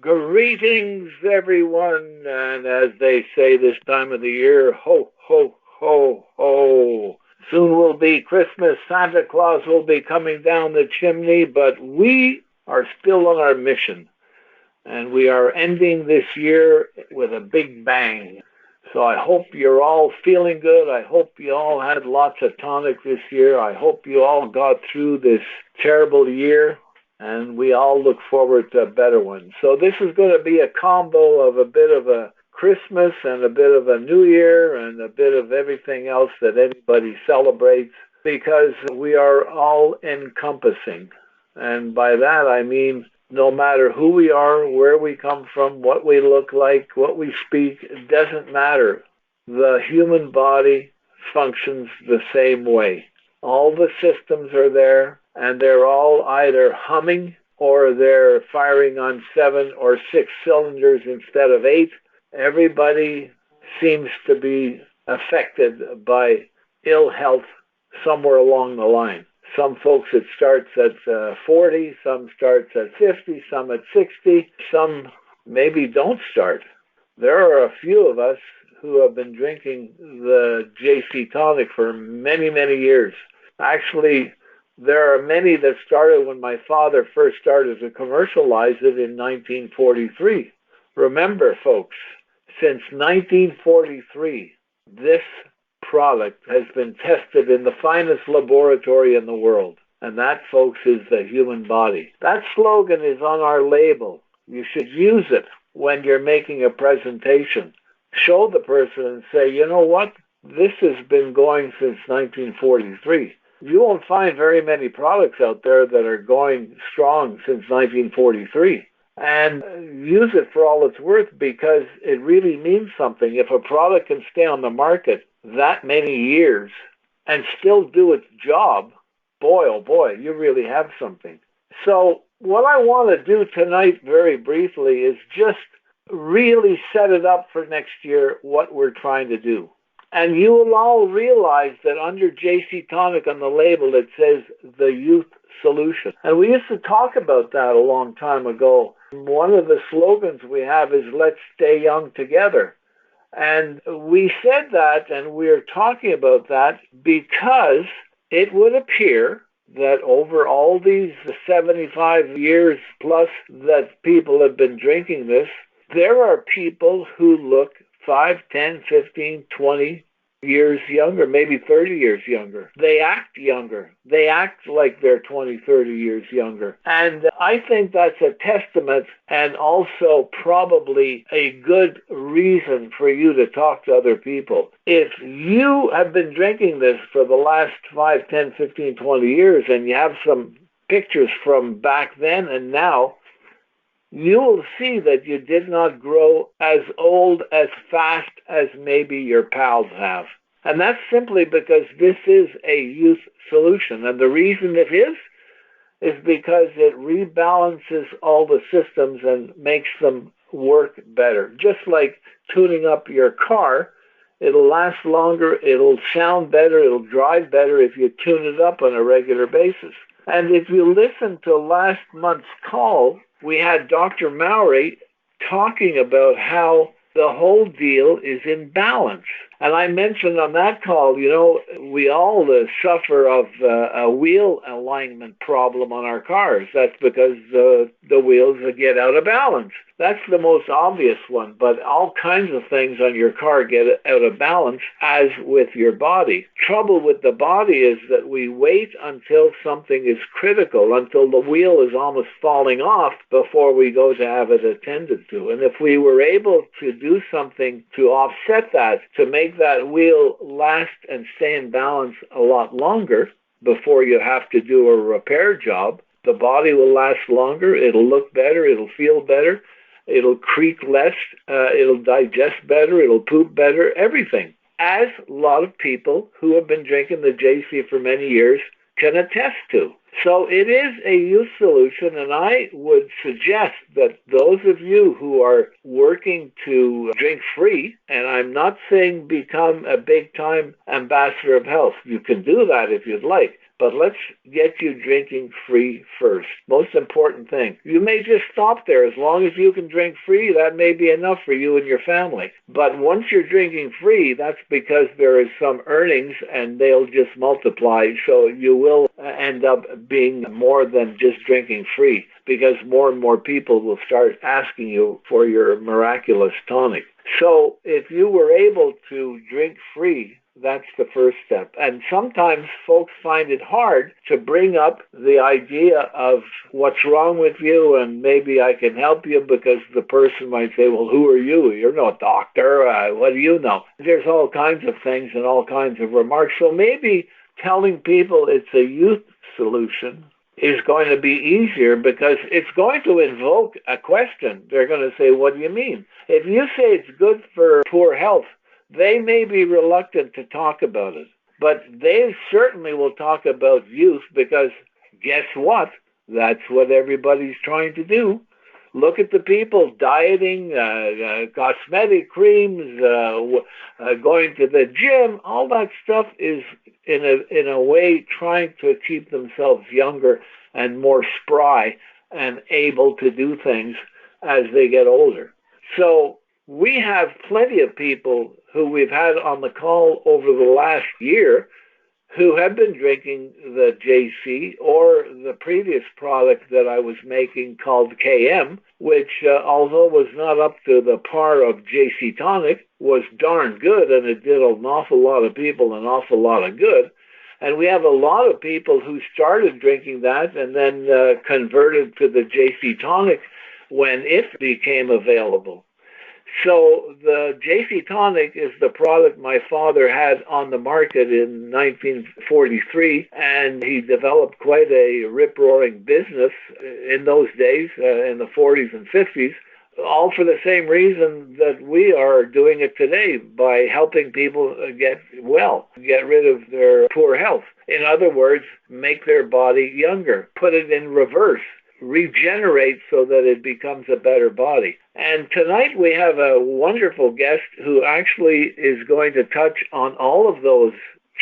Greetings, everyone, and as they say this time of the year, ho, ho, ho, ho. Soon will be Christmas. Santa Claus will be coming down the chimney, but we are still on our mission, and we are ending this year with a big bang. So I hope you're all feeling good. I hope you all had lots of tonic this year. I hope you all got through this terrible year, and we all look forward to a better one. So this is going to be a combo of a bit of a Christmas and a bit of a New Year and a bit of everything else that anybody celebrates, because we are all encompassing. And by that I mean no matter who we are, where we come from, what we look like, what we speak, it doesn't matter. The human body functions the same way. All the systems are there, and they're all either humming or they're firing on 7 or 6 cylinders instead of 8. Everybody seems to be affected by ill health somewhere along the line. Some folks it starts at 40, some starts at 50, some at 60, some maybe don't start. There are a few of us who have been drinking the JC Tonic for many, many years. Actually, there are many that started when my father first started to commercialize it in 1943. Remember, folks, since 1943, this product has been tested in the finest laboratory in the world. And that, folks, is the human body. That slogan is on our label. You should use it when you're making a presentation. Show the person and say, you know what? This has been going since 1943. You won't find very many products out there that are going strong since 1943. And use it for all it's worth, because it really means something. If a product can stay on the market that many years and still do its job, boy, oh boy, you really have something. So what I want to do tonight very briefly is just really set it up for next year, what we're trying to do. And you will all realize that under JC Tonic on the label, it says the youth solution. And we used to talk about that a long time ago. One of the slogans we have is let's stay young together. And we said that, and we're talking about that because it would appear that over all these 75 years plus that people have been drinking this, there are people who look 5, 10, 15, 20 years younger, maybe 30 years younger. They act younger. They act like they're 20, 30 years younger. And I think that's a testament and also probably a good reason for you to talk to other people. If you have been drinking this for the last 5, 10, 15, 20 years and you have some pictures from back then and now, you will see that you did not grow as old, as fast as maybe your pals have. And that's simply because this is a youth solution. And the reason it is because it rebalances all the systems and makes them work better. Just like tuning up your car, it'll last longer, it'll sound better, it'll drive better if you tune it up on a regular basis. And if you listen to last month's call, we had Dr. Mowry talking about how the whole deal is in balance. And I mentioned on that call, we all suffer of a wheel alignment problem on our cars. That's because the wheels get out of balance. That's the most obvious one, but all kinds of things on your car get out of balance, as with your body. Trouble with the body is that we wait until something is critical, until the wheel is almost falling off before we go to have it attended to. And if we were able to do something to offset that, to make that wheel last and stay in balance a lot longer before you have to do a repair job, the body will last longer, it'll look better, it'll feel better, it'll creak less, it'll digest better, it'll poop better, everything. As a lot of people who have been drinking the JC for many years can attest to. So it is a youth solution, and I would suggest that those of you who are working to drink free, and I'm not saying become a big-time ambassador of health. You can do that if you'd like. but let's get you drinking free first. Most important thing. You may just stop there. As long as you can drink free, that may be enough for you and your family. But once you're drinking free, that's because there is some earnings and they'll just multiply. So you will end up being more than just drinking free, because more and more people will start asking you for your miraculous tonic. So if you were able to drink free, that's the first step. And sometimes folks find it hard to bring up the idea of what's wrong with you and maybe I can help you, because the person might say, well, who are you? You're no doctor. What do you know? There's all kinds of things and all kinds of remarks. So maybe telling people it's a youth solution is going to be easier, because it's going to invoke a question. They're going to say, what do you mean? If you say it's good for poor health, they may be reluctant to talk about it, but they certainly will talk about youth, because guess what? That's what everybody's trying to do. Look at the people dieting, cosmetic creams, going to the gym. All that stuff is, in a way, trying to keep themselves younger and more spry and able to do things as they get older. So we have plenty of people who we've had on the call over the last year who have been drinking the JC or the previous product that I was making called KM, which, although was not up to the par of JC Tonic, was darn good, and it did an awful lot of people an awful lot of good. And we have a lot of people who started drinking that and then converted to the JC Tonic when it became available. So the JC Tonic is the product my father had on the market in 1943, and he developed quite a rip-roaring business in those days, in the 40s and 50s, all for the same reason that we are doing it today, by helping people get well, get rid of their poor health. In other words, make their body younger, put it in reverse, regenerate so that it becomes a better body. And tonight we have a wonderful guest who actually is going to touch on all of those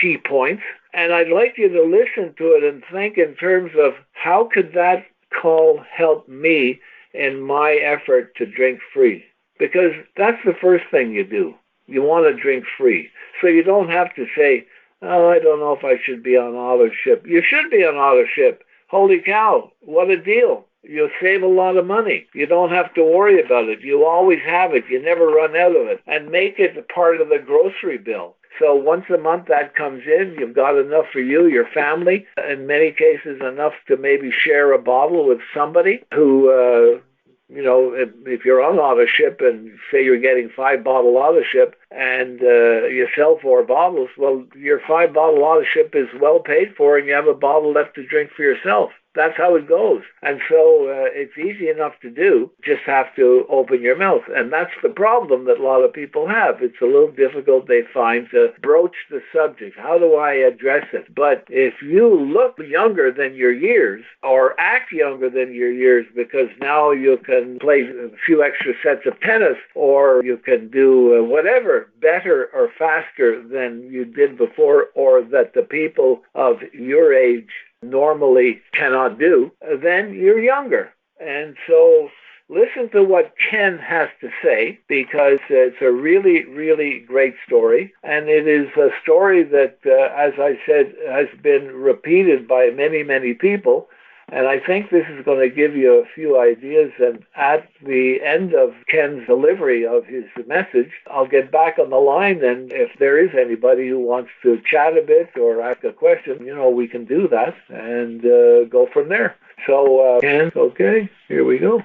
key points. And I'd like you to listen to it and think in terms of how could that call help me in my effort to drink free? Because that's the first thing you do. You want to drink free. So you don't have to say, oh, I don't know if I should be on auto ship. You should be on auto ship. Holy cow, what a deal. You'll save a lot of money. You don't have to worry about it. You always have it. You never run out of it. And make it a part of the grocery bill. So once a month that comes in, you've got enough for you, your family, in many cases enough to maybe share a bottle with somebody who, if you're on auto ship and say you're getting 5-bottle auto ship and you sell 4 bottles, well, your 5-bottle auto ship is well paid for and you have a bottle left to drink for yourself. That's how it goes. And so it's easy enough to do. Just have to open your mouth. And that's the problem that a lot of people have. It's a little difficult, they find, to broach the subject. How do I address it? But if you look younger than your years or act younger than your years, because now you can play a few extra sets of tennis, or you can do whatever better or faster than you did before, or that the people of your age normally cannot do, then you're younger. And so listen to what Ken has to say, because it's a really, really great story. And it is a story that, as I said, has been repeated by many, many people. And I think this is going to give you a few ideas. And at the end of Ken's delivery of his message, I'll get back on the line. And if there is anybody who wants to chat a bit or ask a question, we can do that and go from there. So, Ken, okay, here we go.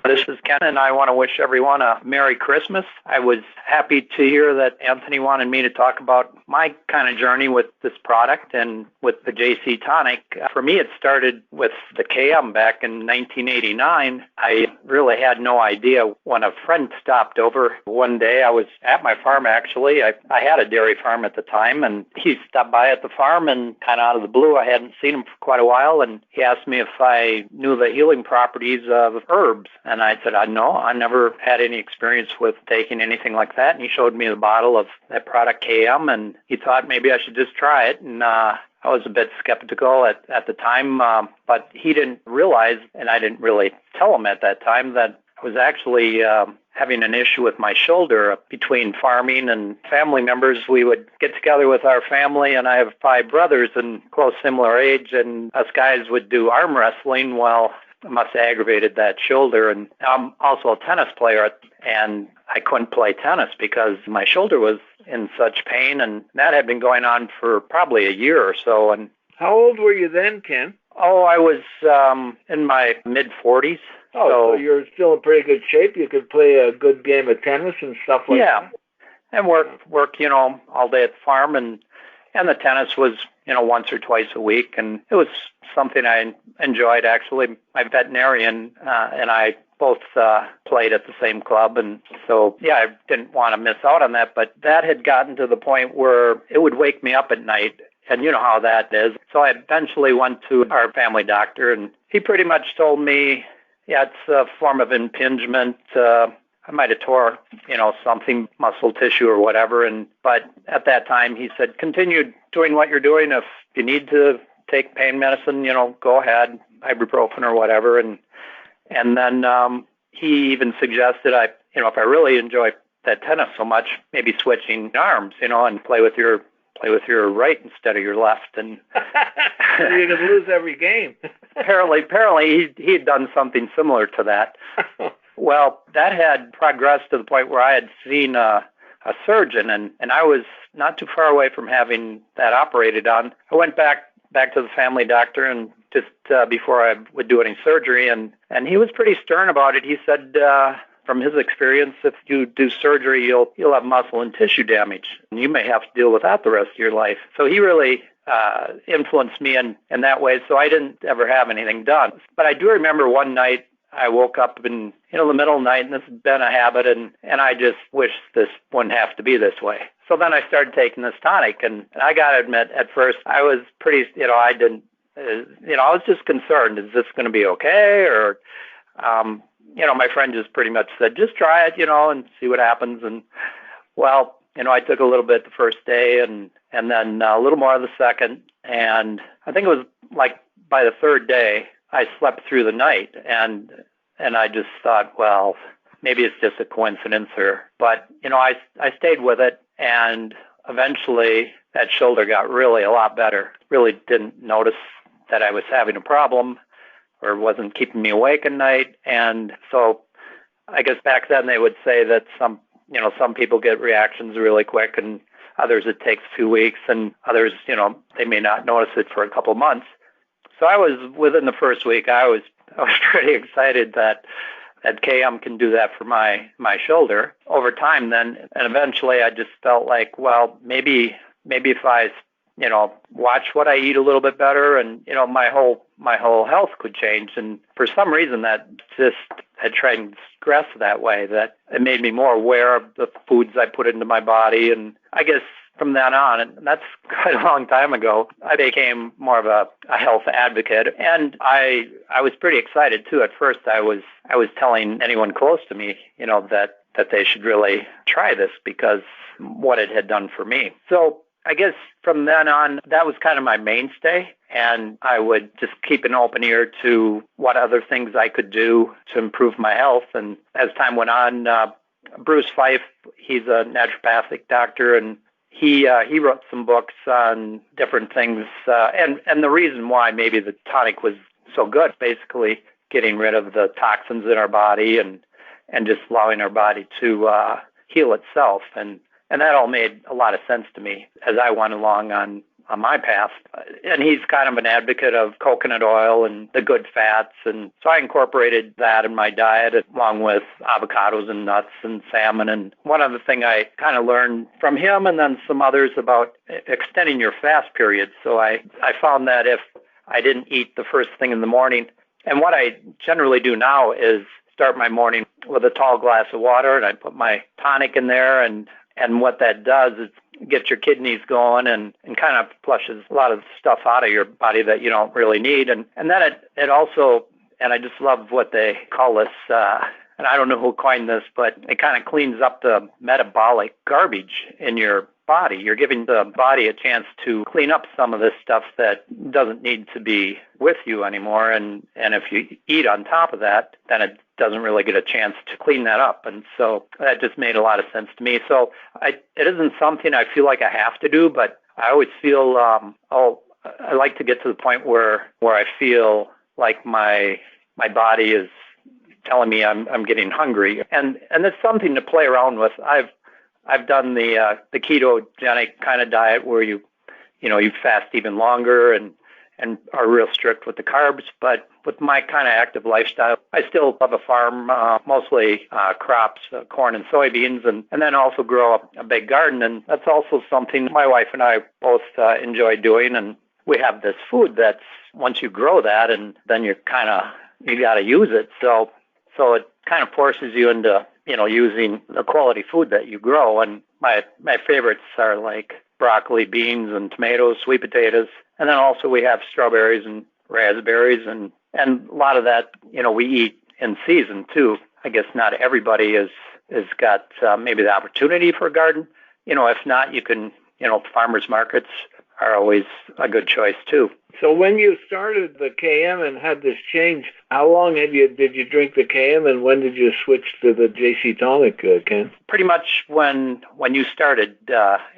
This is Ken, and I want to wish everyone a Merry Christmas. I was happy to hear that Anthony wanted me to talk about my kind of journey with this product and with the JC Tonic. For me, it started with the KM back in 1989. I really had no idea when a friend stopped over one day. I was at my farm, actually. I had a dairy farm at the time, and he stopped by at the farm, and kind of out of the blue, I hadn't seen him for quite a while, and he asked me if I knew the healing properties of herbs. And I said, no, I never had any experience with taking anything like that. And he showed me the bottle of that product KM, and he thought maybe I should just try it. And I was a bit skeptical at the time, but he didn't realize, and I didn't really tell him at that time, that I was actually having an issue with my shoulder. Between farming and family members, we would get together with our family, and I have 5 brothers in close similar age, and us guys would do arm wrestling. Well, I must have aggravated that shoulder, and I'm also a tennis player, and I couldn't play tennis because my shoulder was in such pain, and that had been going on for probably a year or so. And how old were you then, Ken? Oh, I was in my mid-40s. So you're still in pretty good shape. You could play a good game of tennis and stuff like that. Yeah, and work, all day at the farm, and the tennis was, once or twice a week, and it was something I enjoyed, actually. My veterinarian and I both played at the same club, and so, I didn't want to miss out on that, but that had gotten to the point where it would wake me up at night, and you know how that is. So I eventually went to our family doctor, and he pretty much told me, it's a form of impingement. I might have tore, something, muscle tissue or whatever. But at that time, he said, continue doing what you're doing. If you need to take pain medicine, go ahead, ibuprofen or whatever. And then he even suggested if I really enjoy that tennis so much, maybe switching arms, and play with your right instead of your left. And you could lose every game. apparently he had done something similar to that. Well, that had progressed to the point where I had seen a surgeon, and I was not too far away from having that operated on. I went back to the family doctor, and just before I would do any surgery, and he was pretty stern about it. He said, from his experience, if you do surgery, you'll have muscle and tissue damage, and you may have to deal with that the rest of your life. So he really influenced me in that way, so I didn't ever have anything done. But I do remember one night I woke up in the middle of the night, and this has been a habit, and I just wish this wouldn't have to be this way. So then I started taking this tonic, and I got to admit, at first I was pretty, I didn't, I was just concerned, is this going to be okay? Or, my friend just pretty much said, just try it, and see what happens. And, well, I took a little bit the first day, and then a little more the second, and I think it was like by the third day, I slept through the night, and I just thought, well, maybe it's just a coincidence, but I stayed with it, and eventually that shoulder got really a lot better. Really didn't notice that I was having a problem or wasn't keeping me awake at night, and so I guess back then they would say that some people get reactions really quick, and others it takes 2 weeks, and others, they may not notice it for a couple months. So I was, within the first week, I was pretty excited that KM can do that for my shoulder. Over time then, and eventually I just felt like, well, maybe if I, watch what I eat a little bit better, and, my whole health could change. And for some reason that just had transgressed that way, that it made me more aware of the foods I put into my body. And I guess from then on, and that's quite a long time ago, I became more of a health advocate, and I was pretty excited too. At first, I was telling anyone close to me, that they should really try this because what it had done for me. So I guess from then on, that was kind of my mainstay, and I would just keep an open ear to what other things I could do to improve my health. And as time went on, Bruce Fife, he's a naturopathic doctor, and he wrote some books on different things, and the reason why maybe the tonic was so good, basically getting rid of the toxins in our body and just allowing our body to heal itself, and that all made a lot of sense to me as I went along on my path. And he's kind of an advocate of coconut oil and the good fats, and so I incorporated that in my diet along with avocados and nuts and salmon. And one other thing I kind of learned from him and then some others about extending your fast periods. So I found that if I didn't eat the first thing in the morning, and what I generally do now is start my morning with a tall glass of water, and I put my tonic in there, and what that does is get your kidneys going and kind of flushes a lot of stuff out of your body that you don't really need. And then it also, and I just love what they call this, and I don't know who coined this, but it kind of cleans up the metabolic garbage in your body. You're giving the body a chance to clean up some of this stuff that doesn't need to be with you anymore. And if you eat on top of that, then it doesn't really get a chance to clean that up. And so that just made a lot of sense to me. So it isn't something I feel like I have to do, but I always feel, I like to get to the point where I feel like my body is telling me I'm getting hungry. And it's something to play around with. I've done the ketogenic kind of diet where you fast even longer and are real strict with the carbs. But with my kind of active lifestyle, I still have a farm, mostly crops, corn and soybeans, and then also grow a big garden. And that's also something my wife and I both enjoy doing. And we have this food that's, once you grow that, and then you got to use it. So it kind of forces you into, using the quality food that you grow. And my favorites are like broccoli, beans, and tomatoes, sweet potatoes. And then also we have strawberries and raspberries, and a lot of that, we eat in season too. I guess not everybody is got maybe the opportunity for a garden. If not, you can, farmers markets are always a good choice too. So when you started the KM and had this change, how long did you drink the KM, and when did you switch to the JC Tonic, Ken? Pretty much when you started,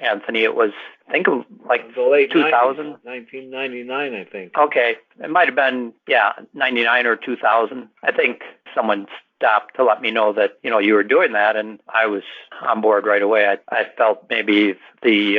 Anthony, it was, I think, like the late 2000? 1999, I think. Okay. It might have been, 99 or 2000. I think someone stopped to let me know that, you were doing that, and I was on board right away. I felt maybe the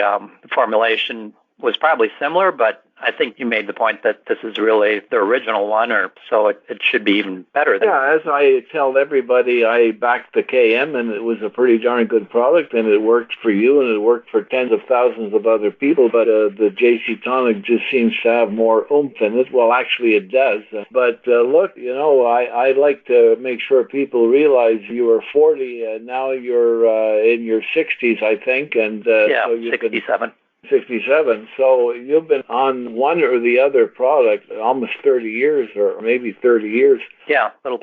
formulation was probably similar, but I think you made the point that this is really the original one, so it should be even better. As I tell everybody, I backed the KM, and it was a pretty darn good product, and it worked for you, and it worked for tens of thousands of other people, but the JC Tonic just seems to have more oomph in it. Well, actually it does. But look, I like to make sure people realize you are 40, and now you're in your 60s, I think. And so 67. 67. So you've been on one or the other product almost 30 years, or maybe 30 years. Yeah, little.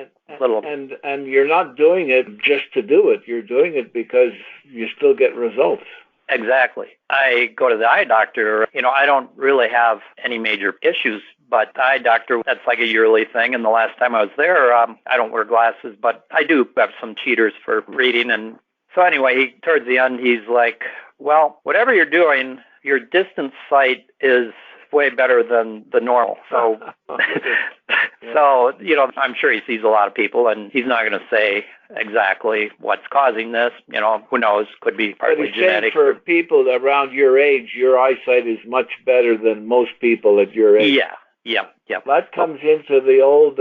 And you're not doing it just to do it. You're doing it because you still get results. Exactly. I go to the eye doctor. I don't really have any major issues, but the eye doctor, that's like a yearly thing. And the last time I was there, I don't wear glasses, but I do have some cheaters for reading. And so anyway, towards the end, he's like, well, whatever you're doing, your distance sight is way better than the normal. So, I'm sure he sees a lot of people, and he's not going to say exactly what's causing this. Who knows? Could be partly genetic. For people around your age, your eyesight is much better than most people at your age. Yeah. That comes into the old,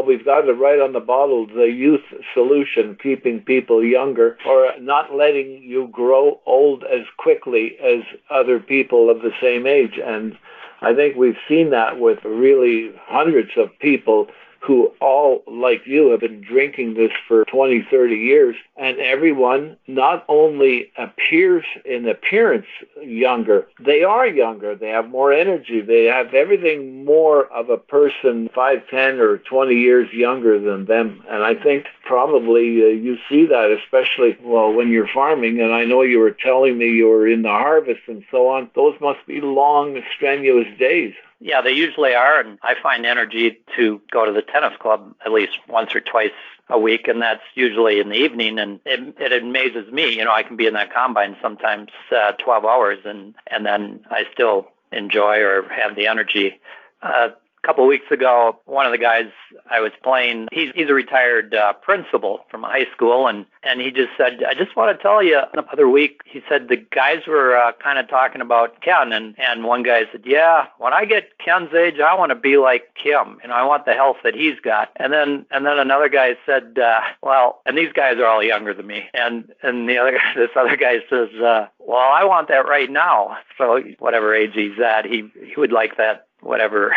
we've got it right on the bottle, the youth solution, keeping people younger, or not letting you grow old as quickly as other people of the same age. And I think we've seen that with really hundreds of people who all, like you, have been drinking this for 20, 30 years, and everyone not only appears in appearance younger, they are younger, they have more energy, they have everything more of a person 5, 10, or 20 years younger than them. And I think probably you see that, especially, when you're farming, and I know you were telling me you were in the harvest and so on. Those must be long, strenuous days. Yeah, they usually are, and I find energy to go to the tennis club at least once or twice a week, and that's usually in the evening, and it amazes me. I can be in that combine sometimes 12 hours, and then I still enjoy or have the energy. A couple of weeks ago, one of the guys I was playing, he's a retired principal from high school, and he just said, I just want to tell you, the other week, he said the guys were kind of talking about Ken, and one guy said, yeah, when I get Ken's age, I want to be like Kim, I want the health that he's got. And then another guy said, and these guys are all younger than me, and this other guy says, I want that right now. So whatever age he's at, he would like that. Whatever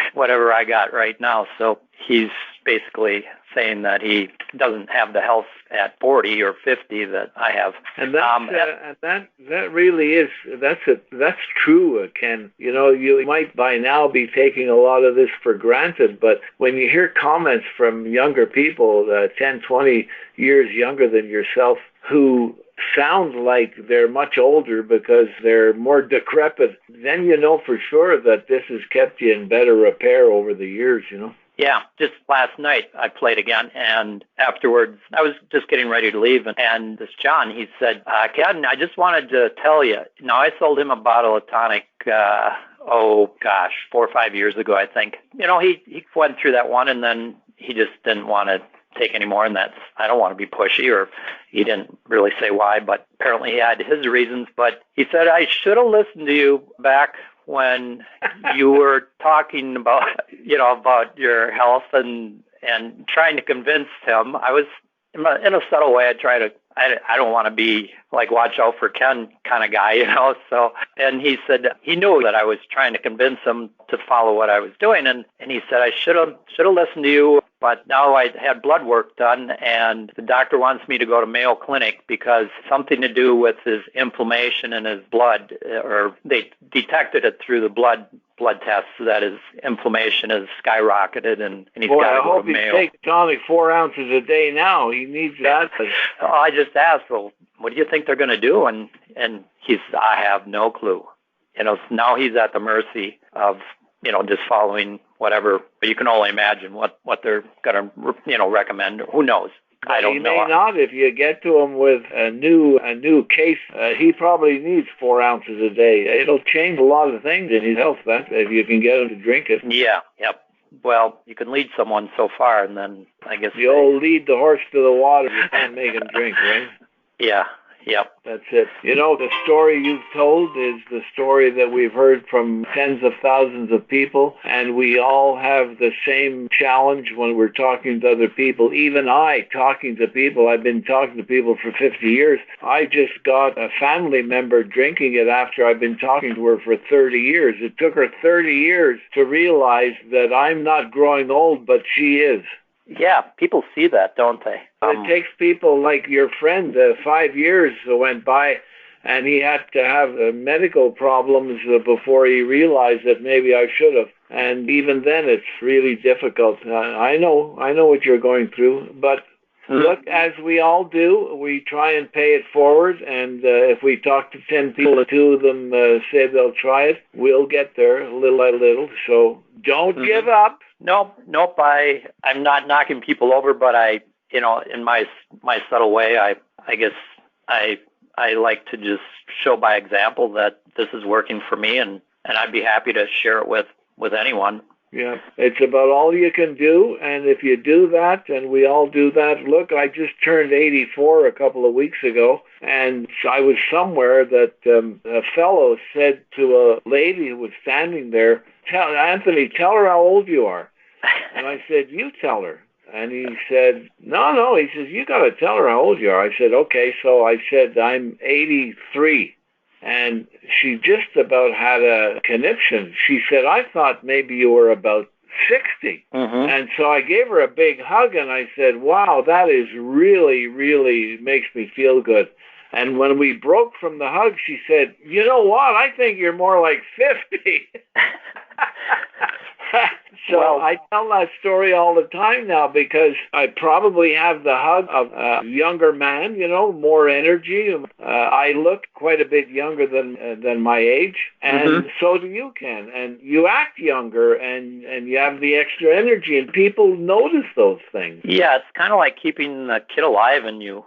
I got right now. So he's basically saying that he doesn't have the health at 40 or 50 that I have. And that really is, that's true, Ken. You might by now be taking a lot of this for granted, but when you hear comments from younger people, 10, 20 years younger than yourself, who sound like they're much older because they're more decrepit, then you know for sure that this has kept you in better repair over the years, you know. Yeah, just last night I played again, and afterwards I was just getting ready to leave, and this John, he said, Ken, I just wanted to tell you, now I sold him a bottle of tonic, 4 or 5 years ago, I think. You know, he went through that one, and then he just didn't want to take any more, and that's, I don't want to be pushy, or he didn't really say why, but apparently he had his reasons. But he said, I should have listened to you back when you were talking about, about your health and trying to convince him. I was, in a subtle way, I don't want to be like watch out for Ken kind of guy, so, and he said he knew that I was trying to convince him to follow what I was doing, and he said I should have listened to you, but now I had blood work done, and the doctor wants me to go to Mayo Clinic because something to do with his inflammation in his blood, or they detected it through the blood tests that his inflammation has skyrocketed, and he's got to go to Mayo. I hope he takes tonic 4 ounces a day now. He needs that. I just asked, well, what do you think they're going to do? And he's, I have no clue. Now he's at the mercy of, just following whatever. But you can only imagine what they're going to, recommend. Who knows? I don't know. He may not. If you get to him with a new case, he probably needs 4 ounces a day. It'll change a lot of things in his health, that, if you can get him to drink it. Yeah, yep. Well, you can lead someone so far, and then I guess the old lead the horse to the water. You can't make him drink, right? Yeah. Yep. That's it. The story you've told is the story that we've heard from tens of thousands of people, and we all have the same challenge when we're talking to other people. Even I, talking to people, I've been talking to people for 50 years. I just got a family member drinking it after I've been talking to her for 30 years. It took her 30 years to realize that I'm not growing old, but she is. Yeah, people see that, don't they? It takes people like your friend, 5 years went by, and he had to have medical problems before he realized that maybe I should have. And even then, it's really difficult. I know what you're going through, but look, as we all do, we try and pay it forward, and if we talk to 10 people, 2 of them say they'll try it, we'll get there little by little. So don't give up. Nope. I'm not knocking people over, but in my subtle way, I guess I like to just show by example that this is working for me, and I'd be happy to share it with anyone. Yeah, it's about all you can do, and if you do that, and we all do that, look, I just turned 84 a couple of weeks ago, and I was somewhere that a fellow said to a lady who was standing there, Anthony, tell her how old you are. And I said, you tell her. And he said, no. He says, you got to tell her how old you are. I said, okay. So I said, I'm 83. And she just about had a conniption. She said, I thought maybe you were about 60. Mm-hmm. And so I gave her a big hug, and I said, wow, that is really, really makes me feel good. And when we broke from the hug, she said, you know what? I think you're more like 50. So I tell that story all the time now because I probably have the hug of a younger man, more energy. I look quite a bit younger than my age, and so do you, Ken. And you act younger, and you have the extra energy, and people notice those things. Yeah, it's kind of like keeping the kid alive in you.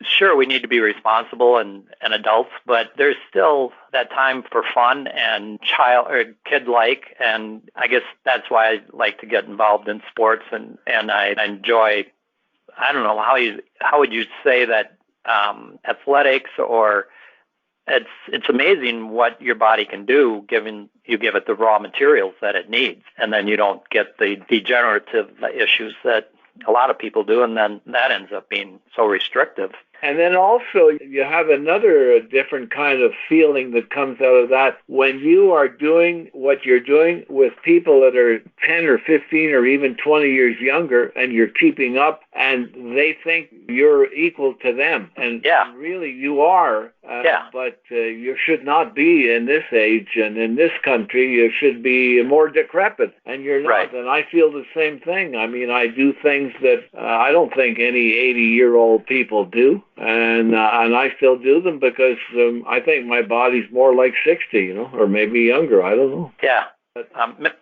Sure, we need to be responsible and adults, but there's still that time for fun and child or kid-like, and I guess that's why I like to get involved in sports, and I enjoy. I don't know how would you say that athletics, or it's amazing what your body can do given you give it the raw materials that it needs, and then you don't get the degenerative issues that a lot of people do, and then that ends up being so restrictive. And then also you have another different kind of feeling that comes out of that when you are doing what you're doing with people that are 10 or 15 or even 20 years younger, and you're keeping up, and they think you're equal to them. And really you are, but you should not be in this age and in this country. You should be more decrepit, and you're not. Right. And I feel the same thing. I mean, I do things that I don't think any 80-year-old people do. And I still do them because I think my body's more like 60, or maybe younger. I don't know. Yeah.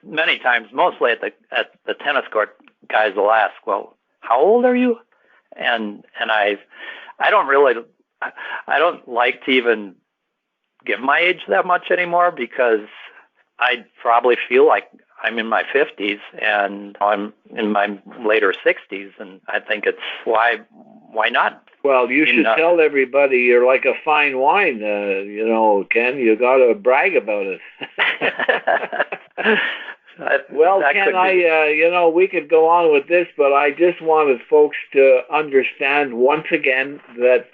Many times, mostly at the tennis court, guys will ask, "Well, how old are you?" And I don't like to even give my age that much anymore, because I probably feel like I'm in my 50s and I'm in my later 60s, and I think it's why not? Well, you should tell everybody you're like a fine wine, Ken. You got to brag about it. Well, Ken, we could go on with this, but I just wanted folks to understand once again that,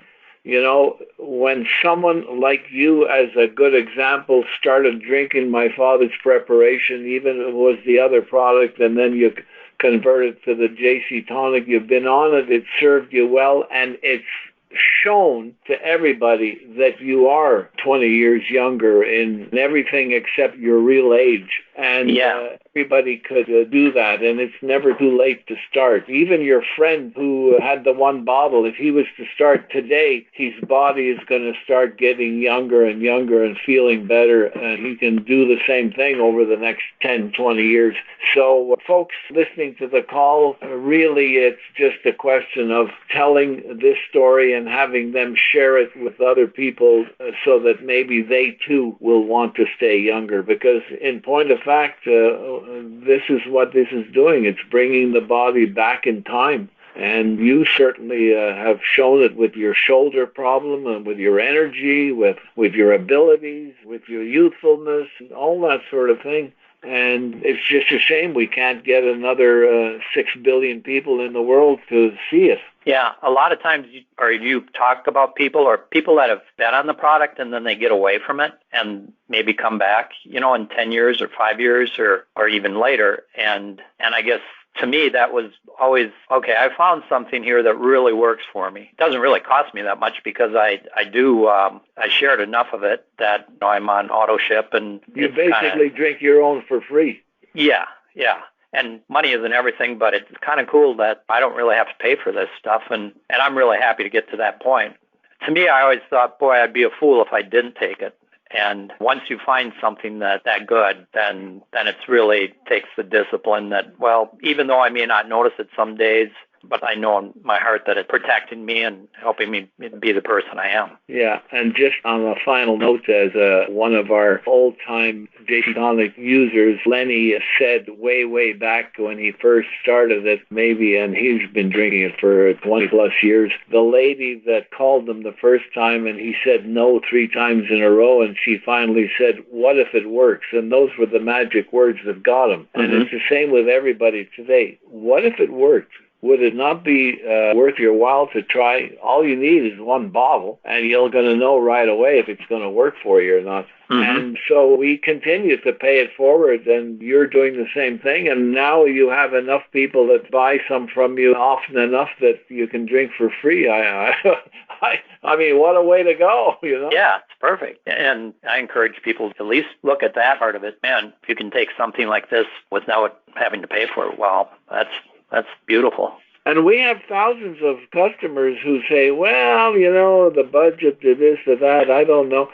when someone like you, as a good example, started drinking my father's preparation, even if it was the other product, and then you converted to the JC Tonic, you've been on it, it served you well, and it's shown to everybody that you are 20 years younger in everything except your real age. And everybody could do that, and it's never too late to start. Even your friend who had the one bottle, if he was to start today, his body is going to start getting younger and younger and feeling better, and he can do the same thing over the next 10, 20 years. So folks listening to the call, really it's just a question of telling this story and having them share it with other people so that maybe they too will want to stay younger, because in point of fact, this is what this is doing. It's bringing the body back in time. And you certainly have shown it with your shoulder problem and with your energy, with your abilities, with your youthfulness, and all that sort of thing. And it's just a shame we can't get another 6 billion people in the world to see it. Yeah, a lot of times you talk about people that have been on the product and then they get away from it and maybe come back, in 10 years or 5 years or even later. And I guess to me that was always, okay, I found something here that really works for me. It doesn't really cost me that much because I shared enough of it that I'm on auto ship. And you basically drink your own for free. Yeah. And money isn't everything, but it's kind of cool that I don't really have to pay for this stuff, and I'm really happy to get to that point. To me, I always thought, boy, I'd be a fool if I didn't take it. And once you find something that good, then it's really takes the discipline that, well, even though I may not notice it some days, but I know in my heart that it's protecting me and helping me be the person I am. Yeah, and just on a final note, as one of our old-time JC Tonic users, Lenny, said way back when he first started it, maybe, and he's been drinking it for 20-plus years, the lady that called him the first time and he said no 3 times in a row, and she finally said, what if it works? And those were the magic words that got him. Mm-hmm. And it's the same with everybody today. What if it worked? Would it not be worth your while to try? All you need is 1 bottle, and you're going to know right away if it's going to work for you or not. Mm-hmm. And so we continue to pay it forward, and you're doing the same thing. And now you have enough people that buy some from you often enough that you can drink for free. I mean, what a way to go, Yeah, it's perfect. And I encourage people to at least look at that part of it. Man, if you can take something like this without having to pay for it, well, that's beautiful. And we have thousands of customers who say, well, the budget to this or that, I don't know.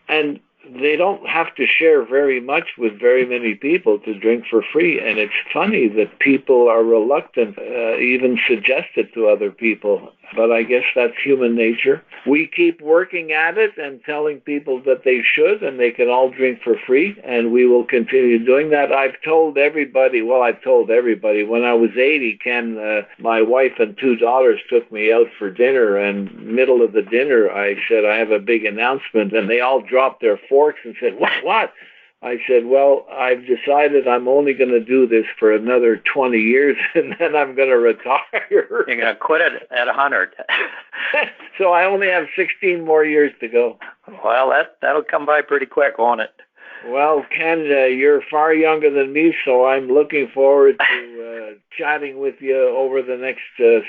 And they don't have to share very much with very many people to drink for free. And it's funny that people are reluctant, even suggest it to other people. But I guess that's human nature. We keep working at it and telling people that they should, and they can all drink for free, and we will continue doing that. I've told everybody, when I was 80, Ken, my wife and 2 daughters took me out for dinner, and middle of the dinner, I said, I have a big announcement, and they all dropped their forks and said, what? I said, well, I've decided I'm only going to do this for another 20 years, and then I'm going to retire. You're going to quit it at 100. So I only have 16 more years to go. Well, that'll come by pretty quick, won't it? Well, Ken, you're far younger than me, so I'm looking forward to chatting with you over the next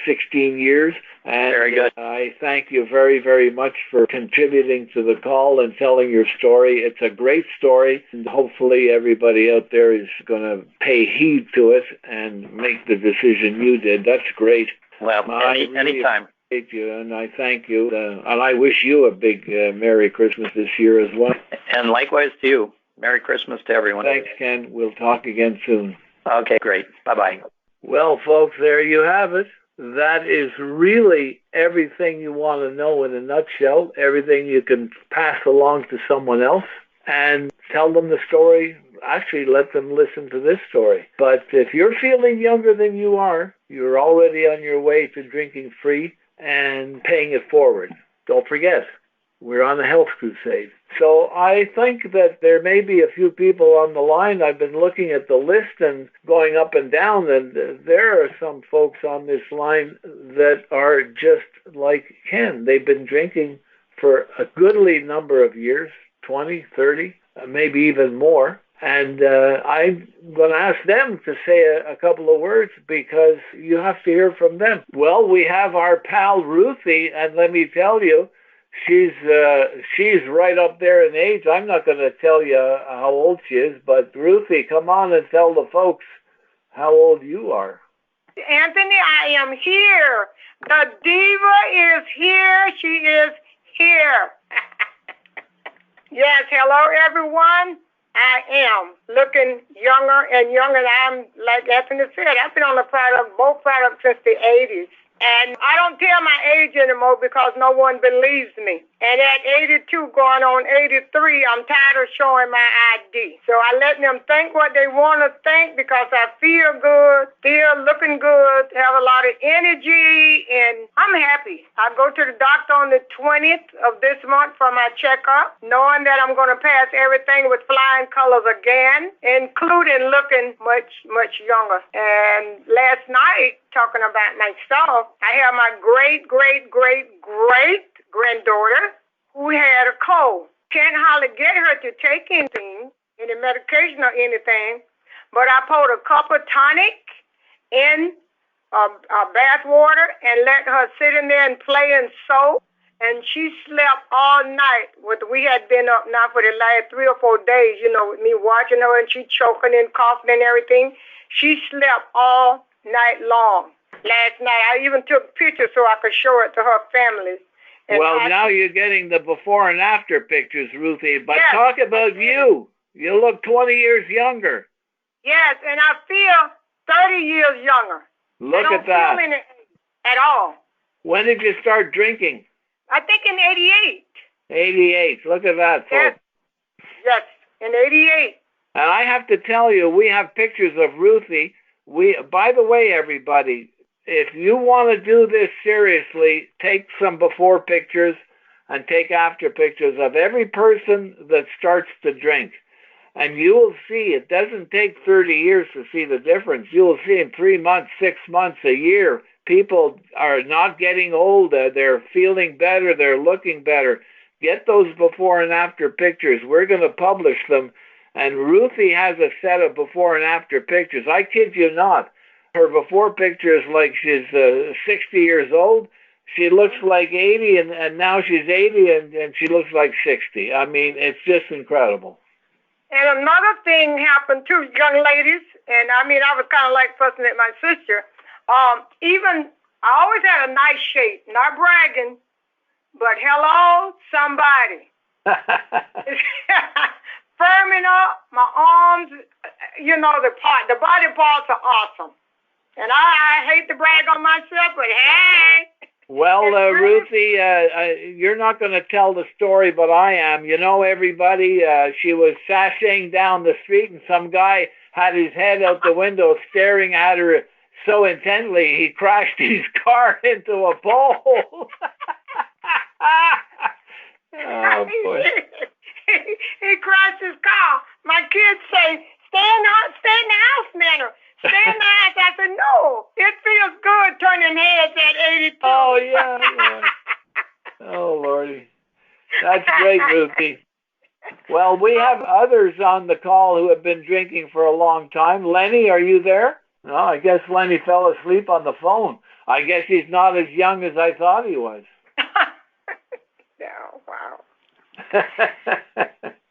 16 years. And very good. I thank you very, very much for contributing to the call and telling your story. It's a great story, and hopefully everybody out there is going to pay heed to it and make the decision you did. That's great. Well, anytime. appreciate you, and I thank you. And I wish you a big Merry Christmas this year as well. And likewise to you. Merry Christmas to everyone. Thanks, Ken. We'll talk again soon. Okay, great. Bye-bye. Well, folks, there you have it. That is really everything you want to know in a nutshell, everything you can pass along to someone else and tell them the story. Actually, let them listen to this story. But if you're feeling younger than you are, you're already on your way to drinking free and paying it forward. Don't forget, we're on a health crusade. So I think that there may be a few people on the line. I've been looking at the list and going up and down, and there are some folks on this line that are just like Ken. They've been drinking for a goodly number of years, 20, 30, maybe even more. And I'm going to ask them to say a couple of words because you have to hear from them. Well, we have our pal Ruthie, and let me tell you, she's right up there in age. I'm not going to tell you how old she is, but Ruthie, come on and tell the folks how old you are. Anthony, I am here. The diva is here. She is here. Yes, hello, everyone. I am looking younger and younger. I'm, like Anthony said, I've been on both products since the 80s. And I don't tell my age anymore because no one believes me. And at 82 going on 83, I'm tired of showing my ID. So I let them think what they want to think because I feel good, still looking good, have a lot of energy, and I'm happy. I go to the doctor on the 20th of this month for my checkup, knowing that I'm going to pass everything with flying colors again, including looking much, much younger. And last night, talking about myself, I have my great-great-great-great-granddaughter who had a cold. Can't hardly get her to take anything, any medication or anything, but I poured a cup of tonic in bath water and let her sit in there and play and soak, and she slept all night. We had been up now for the last 3 or 4 days, with me watching her, and she choking and coughing and everything. She slept all night long. Last night, I even took pictures so I could show it to her family. And well, now you're getting the before and after pictures, Ruthie. But yes, talk about you. You look 20 years younger. Yes, and I feel 30 years younger. Look at that. I don't feel it at all. When did you start drinking? I think in 88. 88. Look at that, folks. Yes, in 88. And I have to tell you, we have pictures of Ruthie. By the way, everybody, if you want to do this seriously, take some before pictures and take after pictures of every person that starts to drink. And you will see it doesn't take 30 years to see the difference. You will see in 3 months, 6 months, a year, people are not getting older. They're feeling better. They're looking better. Get those before and after pictures. We're going to publish them. And Ruthie has a set of before and after pictures. I kid you not. Her before picture is like she's 60 years old. She looks like 80, and now she's 80, and she looks like 60. I mean, it's just incredible. And another thing happened too, young ladies, and I was kind of like fussing at my sister. I always had a nice shape, not bragging, but hello, somebody. Firming up, my arms, the body parts are awesome. And I hate to brag on myself, but hey. Well, Ruthie, you're not going to tell the story, but I am. Everybody, she was sashaying down the street, and some guy had his head out the window staring at her so intently, he crashed his car into a pole. Oh, boy. He crashed his car. My kids say, stay in the house, Nana. Stay in the house. I said, no, it feels good turning heads at 82. Oh, yeah. Oh, Lordy. That's great, Ruthie. Well, we have others on the call who have been drinking for a long time. Lenny, are you there? No, I guess Lenny fell asleep on the phone. I guess he's not as young as I thought he was. Oh, wow.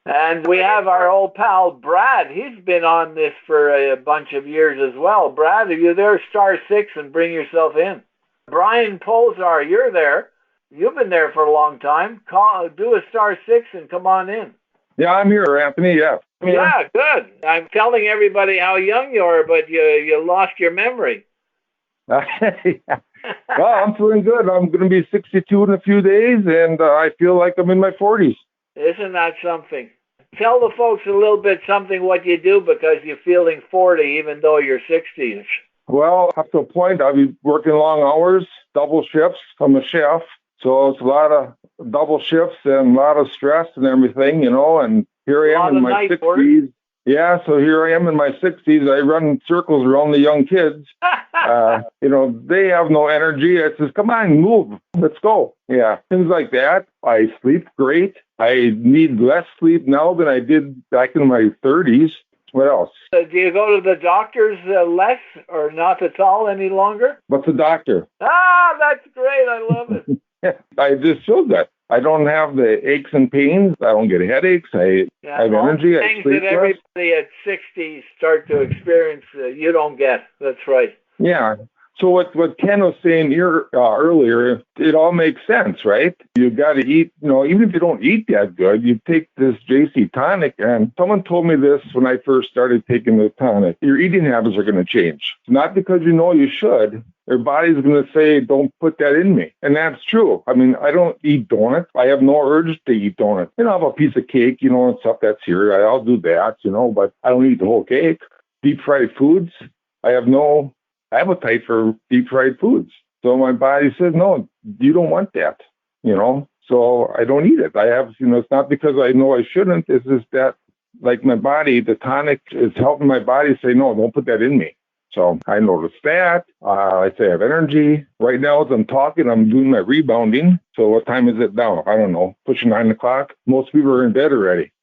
And we have our old pal, Brad. He's been on this for a bunch of years as well. Brad, are you there? Star 6 and bring yourself in. Brian Polzar, you're there. You've been there for a long time. Do a *6 and come on in. Yeah, I'm here, Anthony. Yeah. Yeah, good. I'm telling everybody how young you are, but you lost your memory. Well, I'm feeling good. I'm going to be 62 in a few days, and I feel like I'm in my 40s. Isn't that something? Tell the folks a little bit something what you do, because you're feeling 40 even though you're 60-ish. Well, up to a point, I'll be working long hours, double shifts. I'm a chef, so it's a lot of double shifts and a lot of stress and everything, and here I am in my 60s. Yeah, so here I am in my 60s. I run circles around the young kids. They have no energy. I says, come on, move. Let's go. Yeah, things like that. I sleep great. I need less sleep now than I did back in my 30s. What else? Do you go to the doctors less or not at all any longer? What's a doctor? That's great. I love it. I just feel that. I don't have the aches and pains. I don't get headaches. I have energy. I sleep that everybody at 60 start to experience, you don't get. That's right. Yeah. So what Ken was saying here earlier, it all makes sense, right? You got to eat, even if you don't eat that good, you take this JC Tonic, and someone told me this when I first started taking the tonic. Your eating habits are going to change. Not because you should. Your body's going to say, don't put that in me. And that's true. I mean, I don't eat donuts. I have no urge to eat donuts. I have a piece of cake, and stuff that's here. I'll do that, but I don't eat the whole cake. Deep fried foods, I have no appetite for deep fried foods. So my body says, no, you don't want that, so I don't eat it. I have, it's not because I know I shouldn't. It's just that, like my body, the tonic is helping my body say, no, don't put that in me. So I noticed that. I say I have energy. Right now, as I'm talking, I'm doing my rebounding. So what time is it now? I don't know, pushing 9 o'clock. Most people are in bed already.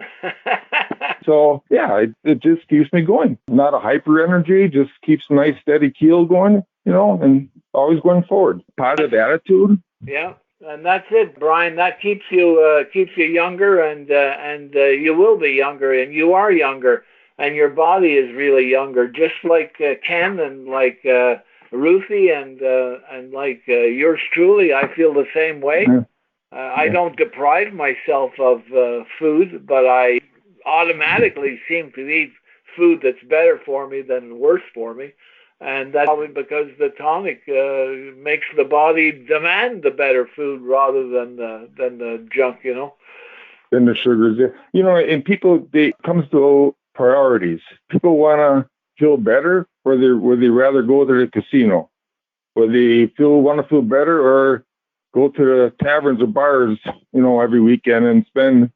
So, yeah, it just keeps me going. Not a hyper energy, just keeps a nice steady keel going, and always going forward. Positive attitude. Yeah, and that's it, Brian. That keeps you younger, and you will be younger, and you are younger, and your body is really younger, just like Ken and like Ruthie and like yours truly. I feel the same way. I don't deprive myself of food, but I automatically seem to eat food that's better for me than worse for me, and that's probably because the tonic makes the body demand the better food rather than the junk, Than the sugars, and people, it comes to priorities. People want to feel better, or would they rather go to the casino? Would they want to feel better, or go to the taverns or bars, every weekend and spend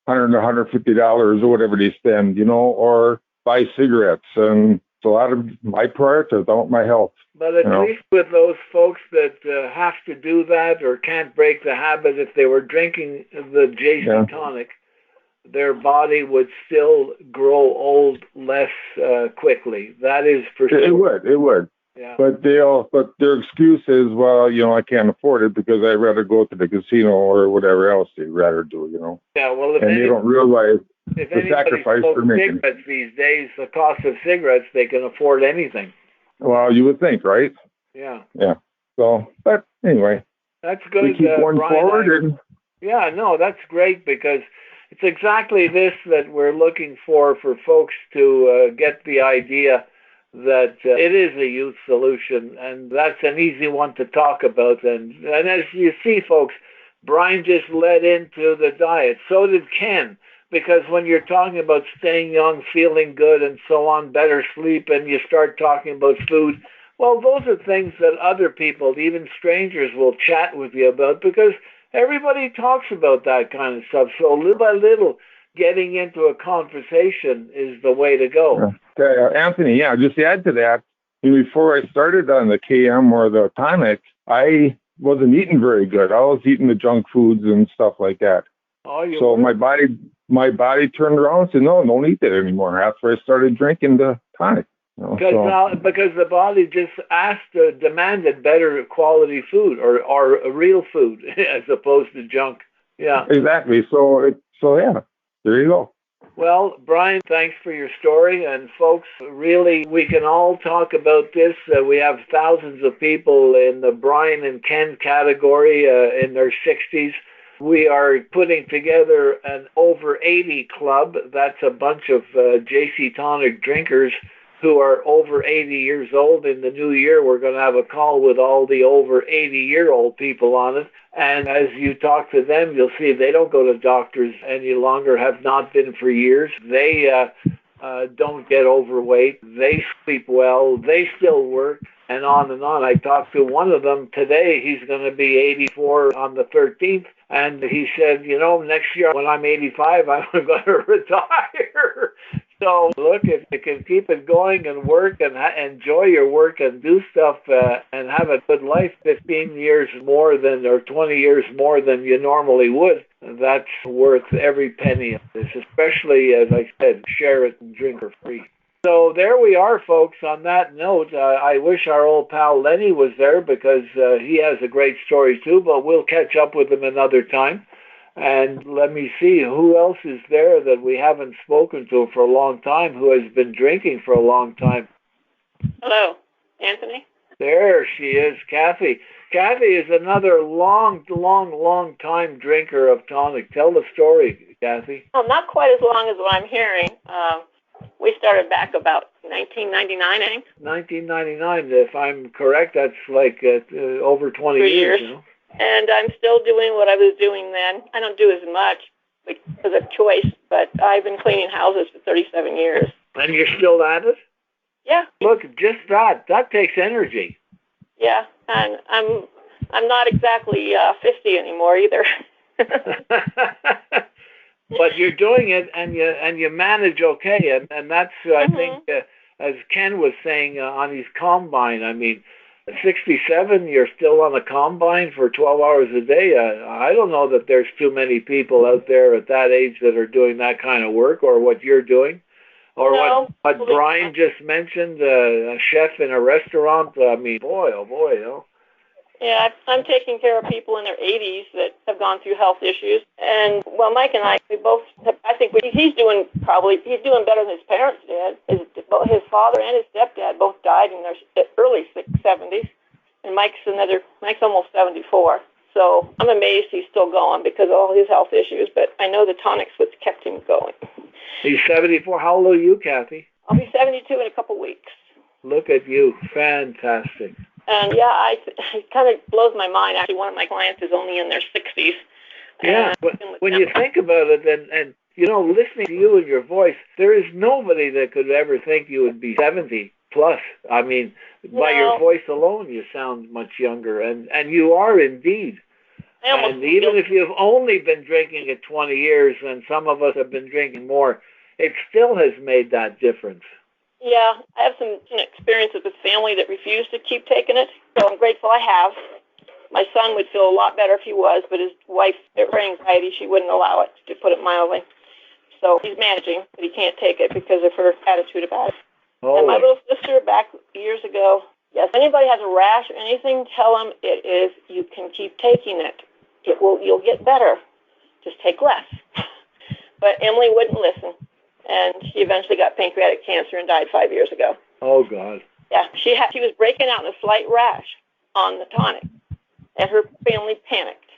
$100 to $150 or whatever they spend, or buy cigarettes? And it's a lot of my priorities. I want my health. But at least with those folks that have to do that or can't break the habit, if they were drinking the JC Tonic, their body would still grow old less quickly. That is for sure. It would. Yeah. But their excuse is, well, I can't afford it because I'd rather go to the casino or whatever else they'd rather do, Yeah, well, and they don't realize the sacrifice they're making. Cigarettes these days, the cost of cigarettes, they can afford anything. Well, you would think, right? Yeah. Yeah. So, but anyway. That's good. We keep going forward. Yeah, no, that's great, because it's exactly this that we're looking for folks to get the idea that it is a youth solution, and that's an easy one to talk about. And as you see, folks, Brian just led into the diet. So did Ken, because when you're talking about staying young, feeling good, and so on, better sleep, and you start talking about food, well, those are things that other people, even strangers, will chat with you about, because everybody talks about that kind of stuff. So little by little, getting into a conversation is the way to go. Anthony, just to add to that, before I started on the KM or the tonic, I wasn't eating very good. I was eating the junk foods and stuff like that. So my body turned around and said, no, don't eat that anymore. After I started drinking the tonic. Because the body just demanded better quality food or real food as opposed to junk. Yeah. Exactly. So yeah, there you go. Well, Brian, thanks for your story. And folks, really, we can all talk about this. We have thousands of people in the Brian and Ken category in their 60s. We are putting together an over 80 club. That's a bunch of JC Tonic drinkers who are over 80 years old. In the new year, we're going to have a call with all the over 80-year-old people on it. And as you talk to them, you'll see they don't go to doctors any longer, have not been for years. They don't get overweight. They sleep well. They still work, and on and on. I talked to one of them today. He's going to be 84 on the 13th. And he said, next year when I'm 85, I'm going to retire. So look, if you can keep it going and work and enjoy your work and do stuff and have a good life, 15 years more than or 20 years more than you normally would, that's worth every penny of this, especially, as I said, share it and drink for free. So there we are, folks. On that note, I wish our old pal Lenny was there because he has a great story too, but we'll catch up with him another time. And let me see, who else is there that we haven't spoken to for a long time, who has been drinking for a long time? Hello, Anthony? There she is, Kathy. Kathy is another long time drinker of tonic. Tell the story, Kathy. Well, not quite as long as what I'm hearing. We started back about 1999, I think. 1999, if I'm correct, that's like over 20 years. And I'm still doing what I was doing then. I don't do as much because of choice, but I've been cleaning houses for 37 years. And you're still at it? Yeah. Look, just that takes energy. Yeah, and I'm not exactly 50 anymore either. But you're doing it, and you manage okay, and that's I think as Ken was saying on his combine. I mean, 67, you're still on a combine for 12 hours a day. I don't know that there's too many people out there at that age that are doing that kind of work, or what you're doing, or what Brian just mentioned, a chef in a restaurant. I mean, boy, oh boy, Yeah, I'm taking care of people in their 80s that have gone through health issues. And, well, Mike and I, he's doing better than his parents did. His father and his stepdad both died in their early 70s. And Mike's almost 74. So I'm amazed he's still going because of all his health issues. But I know the tonic's what's kept him going. He's 74. How old are you, Kathy? I'll be 72 in a couple weeks. Look at you. Fantastic. And yeah, it kind of blows my mind. Actually, one of my clients is only in their 60s. Yeah, when you think about it, and listening to you and your voice, there is nobody that could ever think you would be 70 plus. I mean, by your voice alone, you sound much younger, and you are indeed. And even if you've only been drinking it 20 years, and some of us have been drinking more, it still has made that difference. Yeah, I have some experiences with family that refuse to keep taking it, so I'm grateful I have. My son would feel a lot better if he was, but his wife, her anxiety, she wouldn't allow it, to put it mildly. So he's managing, but he can't take it because of her attitude about it. Oh. And my little sister, back years ago, yes, if anybody has a rash or anything, tell them you can keep taking it. You'll get better. Just take less. But Emily wouldn't listen. And she eventually got pancreatic cancer and died 5 years ago. Oh, God. Yeah, she was breaking out in a slight rash on the tonic, and her family panicked,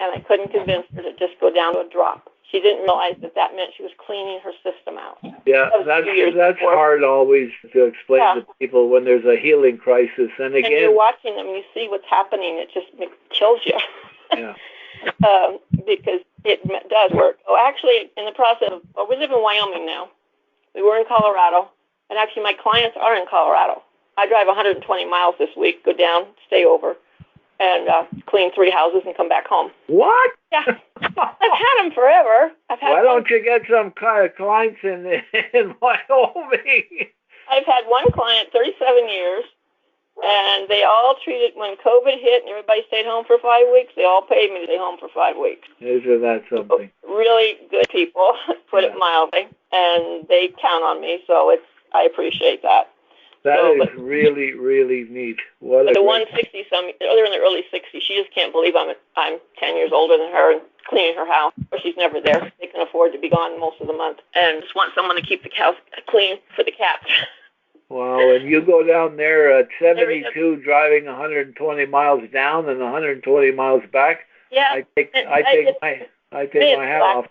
and I couldn't convince her to just go down to a drop. She didn't realize that meant she was cleaning her system out. Yeah, that's hard always to explain to people when there's a healing crisis. And again, you're watching them, and you see what's happening. It just kills you. Yeah. Because it does work. Oh, actually, in the process we live in Wyoming now. We were in Colorado, and actually my clients are in Colorado. I drive 120 miles this week, go down, stay over, and clean 3 houses and come back home. What? Yeah. I've had them forever. Why don't you get some clients in Wyoming? I've had one client 37 years. And they all treated, when COVID hit and everybody stayed home for 5 weeks, they all paid me to stay home for 5 weeks. Isn't that something? Really good people, put it mildly, and they count on me, so I appreciate that. That is really, really neat. The 160-some, they're in their early 60s. She just can't believe I'm 10 years older than her, and cleaning her house. She's never there. They can afford to be gone most of the month, and just want someone to keep the house clean for the cats. Wow, and you go down there at 72, driving 120 miles down and 120 miles back. Yeah, I take my hat off.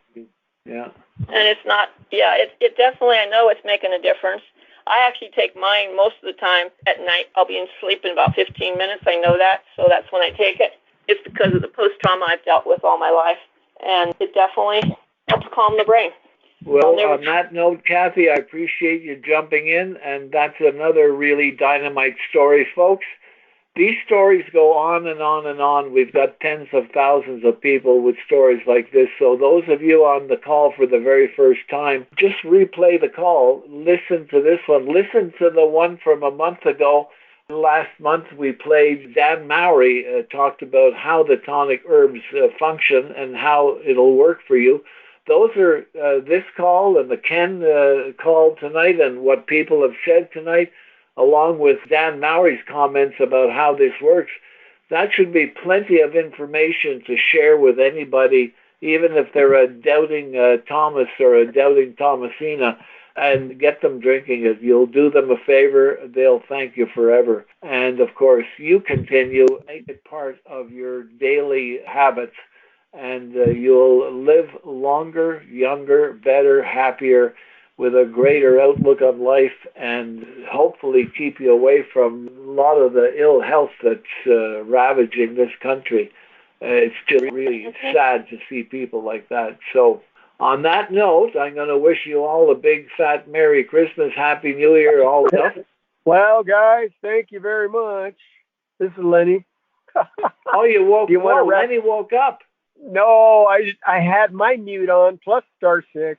Yeah. And it's not. Yeah, it definitely. I know it's making a difference. I actually take mine most of the time at night. I'll be asleep in about 15 minutes. I know that, so that's when I take it. It's because of the post-trauma I've dealt with all my life, and it definitely helps calm the brain. Well, on that note, Kathy, I appreciate you jumping in, and that's another really dynamite story, folks. These stories go on and on and on. We've got tens of thousands of people with stories like this. So those of you on the call for the very first time, just replay the call. Listen to this one. Listen to the one from a month ago. Last month we played Dan Mowry, talked about how the tonic herbs function and how it'll work for you. Those are this call and the Ken call tonight and what people have said tonight, along with Dan Mowry's comments about how this works. That should be plenty of information to share with anybody, even if they're a doubting Thomas or a doubting Thomasina, and get them drinking it. You'll do them a favor. They'll thank you forever. And, of course, you continue, make it part of your daily habits, and you'll live longer, younger, better, happier, with a greater outlook on life, and hopefully keep you away from a lot of the ill health that's ravaging this country. It's just really sad to see people like that. So on that note, I'm going to wish you all a big, fat Merry Christmas, Happy New Year, all that. Well, guys, thank you very much. This is Lenny. Oh, you woke up? Lenny woke up. No, I had my mute on, plus *6.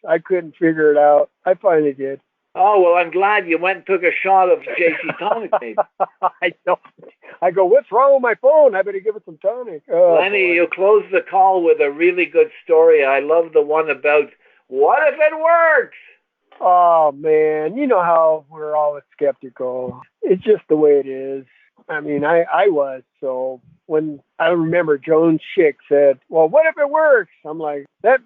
I couldn't figure it out. I finally did. Oh, well, I'm glad you went and took a shot of JC Tonic, maybe. I know. I go, what's wrong with my phone? I better give it some tonic. Oh, Lenny, boy. you closed the call with a really good story. I love the one about, what if it works? Oh, man. You know how we're always skeptical. It's just the way it is. I mean, I was. So when I remember Joan Schick said, well, what if it works? I'm like, that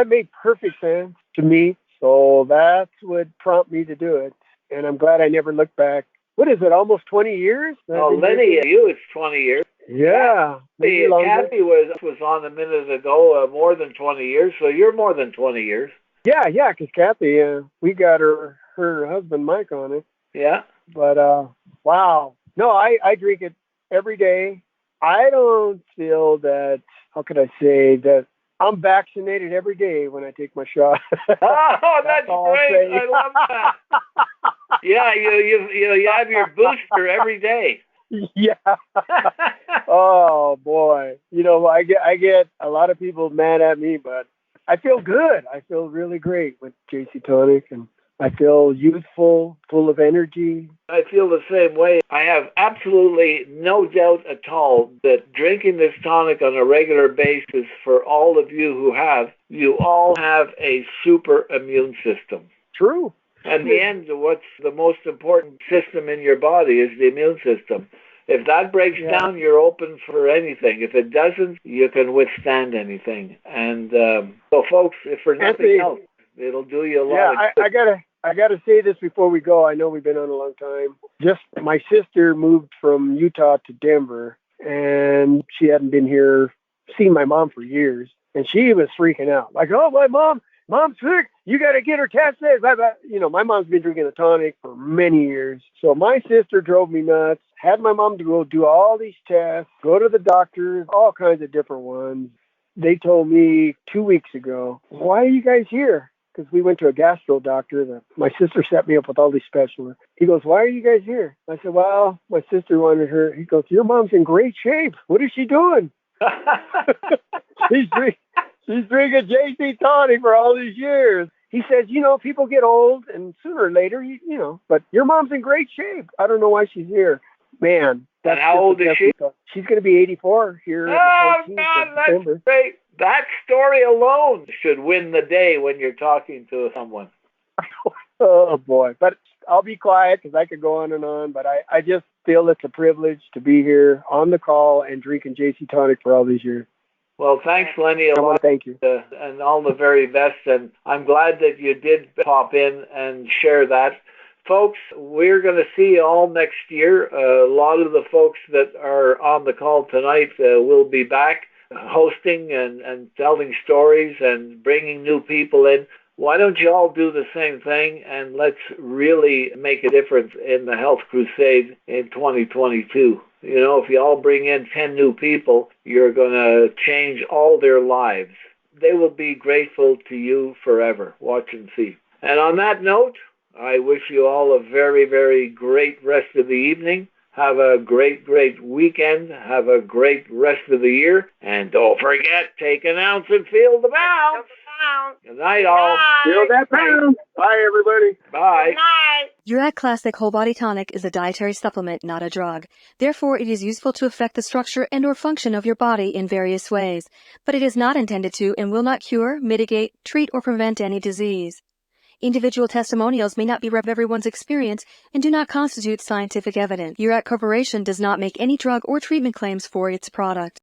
made perfect sense to me. So that's what prompted me to do it. And I'm glad I never looked back. What is it, almost 20 years? Oh, Lenny, it's 20 years. Yeah. Kathy was on a minute ago, more than 20 years. So you're more than 20 years. Yeah, because Kathy, we got her husband, Mike, on it. Yeah. But, wow. No, I drink it every day. I don't feel that, how could I say, that I'm vaccinated every day when I take my shot. Oh, that's great. I love that. Yeah, you have your booster every day. Yeah. Oh, boy. I get a lot of people mad at me, but I feel good. I feel really great with JC Tonic, and I feel youthful, full of energy. I feel the same way. I have absolutely no doubt at all that drinking this tonic on a regular basis, for all of you who have, you all have a super immune system. True. In the end, what's the most important system in your body is the immune system. If that breaks down, you're open for anything. If it doesn't, you can withstand anything. And so, folks, if for nothing else, it'll do you a lot of good. I gotta say this before we go. I know we've been on a long time. Just my sister moved from Utah to Denver, and she hadn't been here, seen my mom for years, and she was freaking out. Like, oh, my mom's sick. You gotta get her tested. My mom's been drinking the tonic for many years. So my sister drove me nuts. Had my mom to go do all these tests, go to the doctors, all kinds of different ones. They told me 2 weeks ago, why are you guys here? Because we went to a gastro doctor. My sister set me up with all these specialists. He goes, why are you guys here? I said, well, my sister wanted her. He goes, your mom's in great shape. What is she doing? She's drinking JC Tonic for all these years. He says, people get old, and sooner or later, but your mom's in great shape. I don't know why she's here. Man. And how old is she? She's going to be 84 here. Oh, God, that's great. That story alone should win the day when you're talking to someone. Oh, boy. But I'll be quiet because I could go on and on. But I just feel it's a privilege to be here on the call and drinking JC Tonic for all these years. Well, thanks, Lenny, a I want lot, to thank you. and all the very best. And I'm glad that you did pop in and share that. Folks, we're going to see you all next year. A lot of the folks that are on the call tonight will be back hosting and telling stories and bringing new people in. Why don't you all do the same thing, and let's really make a difference in the health crusade in 2022. You know, if you all bring in 10 new people, you're going to change all their lives. They will be grateful to you forever. Watch and see. And on that note, I wish you all a very, very great rest of the evening. Have a great, great weekend. Have a great rest of the year. And don't forget, take an ounce and feel the bounce. Good night, all. Feel that pound. Bye, everybody. Bye. Good night. Uric Classic Whole Body Tonic is a dietary supplement, not a drug. Therefore, it is useful to affect the structure and or function of your body in various ways. But it is not intended to and will not cure, mitigate, treat, or prevent any disease. Individual testimonials may not be everyone's experience and do not constitute scientific evidence. Uric Corporation does not make any drug or treatment claims for its product.